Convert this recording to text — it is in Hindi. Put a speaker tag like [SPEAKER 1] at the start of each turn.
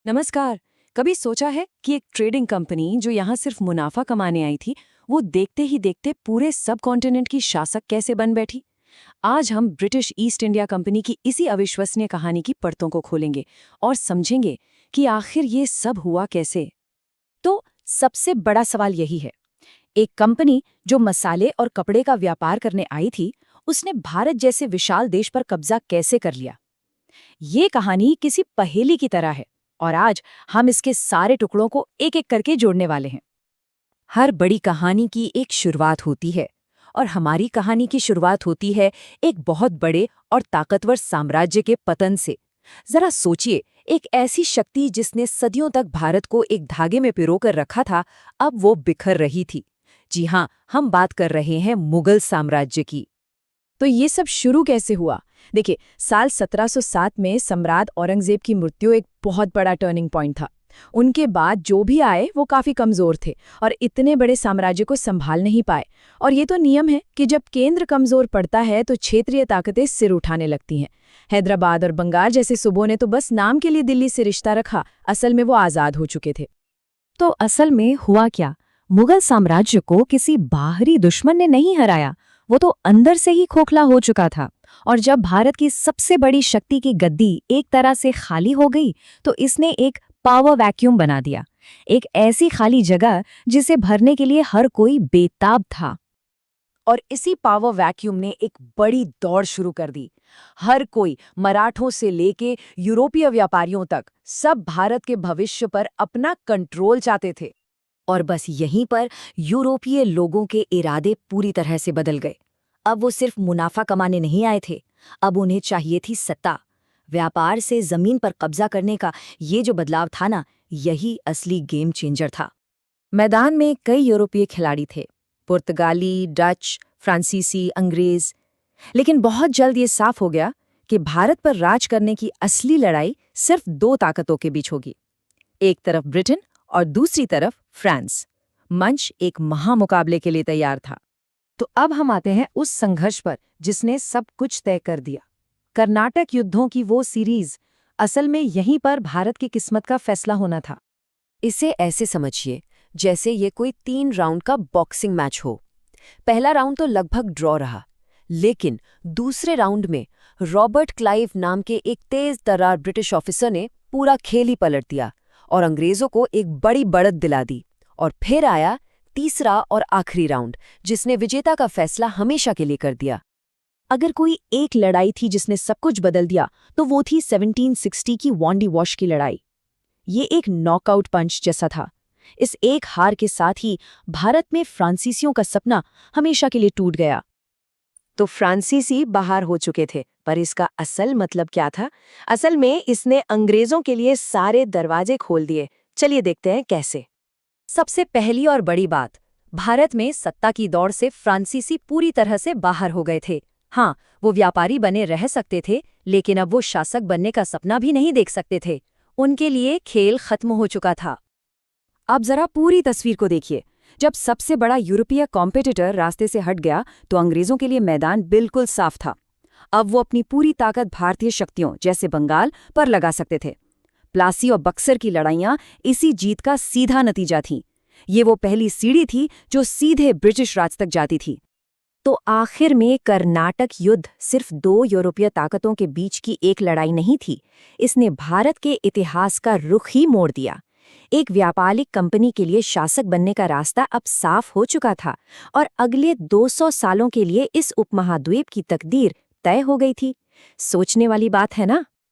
[SPEAKER 1] नमस्कार। कभी सोचा है कि एक ट्रेडिंग कंपनी जो यहाँ सिर्फ मुनाफा कमाने आई थी, वो देखते ही देखते पूरे सब कॉन्टिनेंट की शासक कैसे बन बैठी? आज हम ब्रिटिश ईस्ट इंडिया कंपनी की इसी अविश्वसनीय कहानी की परतों को खोलेंगे और समझेंगे कि आखिर ये सब हुआ कैसे।
[SPEAKER 2] तो सबसे बड़ा सवाल यही है, एक कंपनी जो मसाले और कपड़े का व्यापार करने आई थी, उसने भारत जैसे विशाल देश पर कब्जा कैसे कर लिया? ये कहानी किसी पहेली की तरह है और आज हम इसके सारे टुकड़ों को एक एक करके जोड़ने वाले हैं। हर बड़ी कहानी की एक शुरुआत होती है और हमारी कहानी की शुरुआत होती है एक बहुत बड़े और ताकतवर साम्राज्य के पतन से। जरा सोचिए, एक ऐसी शक्ति जिसने सदियों तक भारत को एक धागे में पिरोकर रखा था, अब वो बिखर रही थी। जी हाँ, हम बात कर रहे हैं मुगल साम्राज्य की। तो ये सब शुरू कैसे हुआ? देखिए, साल 1707 में सम्राट औरंगजेब की मृत्यु एक बहुत बड़ा टर्निंग पॉइंट था। उनके बाद जो भी आए वो काफी कमजोर थे और इतने बड़े साम्राज्य को संभाल नहीं पाए। और ये तो नियम है कि जब केंद्र कमजोर पड़ता है तो क्षेत्रीय ताकतें सिर उठाने लगती हैं। हैदराबाद और बंगाल जैसे सूबों ने तो बस नाम के लिए दिल्ली से रिश्ता रखा, असल में वो आजाद हो चुके थे। तो असल में हुआ क्या? मुगल साम्राज्य को किसी बाहरी दुश्मन ने नहीं हराया, वो तो अंदर से ही खोखला हो चुका था। और जब भारत की सबसे बड़ी शक्ति की गद्दी एक तरह से खाली हो गई, तो इसने एक पावर वैक्यूम बना दिया, एक ऐसी खाली जगह जिसे भरने के लिए हर कोई बेताब था। और इसी पावर वैक्यूम ने एक बड़ी दौड़ शुरू कर दी। हर कोई, मराठों से लेके यूरोपीय व्यापारियों तक, सब भारत के भविष्य पर अपना कंट्रोल चाहते थे। और बस यहीं पर यूरोपीय लोगों के इरादे पूरी तरह से बदल गए। अब वो सिर्फ मुनाफा कमाने नहीं आए थे, अब उन्हें चाहिए थी सत्ता। व्यापार से जमीन पर कब्जा करने का ये जो बदलाव था ना, यही असली गेम चेंजर था। मैदान में कई यूरोपीय खिलाड़ी थे, पुर्तगाली, डच, फ्रांसीसी, अंग्रेज। लेकिन बहुत जल्द ये साफ हो गया कि भारत पर राज करने की असली लड़ाई सिर्फ दो ताकतों के बीच होगी। एक तरफ ब्रिटेन और दूसरी तरफ फ्रांस। मंच एक महामुकाबले के लिए तैयार था। तो अब हम आते हैं उस संघर्ष पर जिसने सब कुछ तय कर दिया। कर्नाटक युद्धों की वो सीरीज, असल में यहीं पर भारत की किस्मत का फैसला होना था। इसे ऐसे समझिए जैसे ये कोई 3 राउंड का बॉक्सिंग मैच हो। पहला राउंड तो लगभग ड्रॉ रहा, लेकिन दूसरे राउंड में रॉबर्ट क्लाइव नाम के एक तेज तर्रार ब्रिटिश ऑफिसर ने पूरा खेल ही पलट दिया और अंग्रेजों को एक बड़ी बढ़त दिला दी। और फिर आया तीसरा और आखिरी राउंड, जिसने विजेता का फैसला हमेशा के लिए कर दिया। अगर कोई एक लड़ाई थी जिसने सब कुछ बदल दिया, तो वो थी 1760 की वांडी वॉश की लड़ाई। ये एक नॉकआउट पंच जैसा था। इस एक हार के साथ ही भारत में फ्रांसीसियों का सपना हमेशा के लिए टूट गया। तो फ्रांसीसी बाहर हो चुके थे, पर इसका असल मतलब क्या था? असल में इसने अंग्रेजों के लिए सारे दरवाजे खोल दिए। चलिए देखते हैं कैसे। सबसे पहली और बड़ी बात, भारत में सत्ता की दौड़ से फ्रांसीसी पूरी तरह से बाहर हो गए थे। हाँ, वो व्यापारी बने रह सकते थे, लेकिन अब वो शासक बनने का सपना भी नहीं देख सकते थे। उनके लिए खेल खत्म हो चुका था। अब जरा पूरी तस्वीर को देखिए। जब सबसे बड़ा यूरोपीय कॉम्पिटिटर रास्ते से हट गया, तो अंग्रेजों के लिए मैदान बिल्कुल साफ था। अब वो अपनी पूरी ताकत भारतीय शक्तियों जैसे बंगाल पर लगा सकते थे। प्लासी और बक्सर की लड़ाइयां इसी जीत का सीधा नतीजा थीं। ये वो पहली सीढ़ी थी जो सीधे ब्रिटिश राज तक जाती थी। तो आखिर में कर्नाटक युद्ध सिर्फ 2 यूरोपीय ताकतों के बीच की एक लड़ाई नहीं थी। इसने भारत के इतिहास का रुख ही मोड़ दिया। एक व्यापारिक कंपनी के लिए शासक बनने का रास्ता अब साफ हो चुका था और अगले 200 सालों के लिए इस उपमहाद्वीप की तकदीर तय हो गई थी। सोचने वाली बात है ना?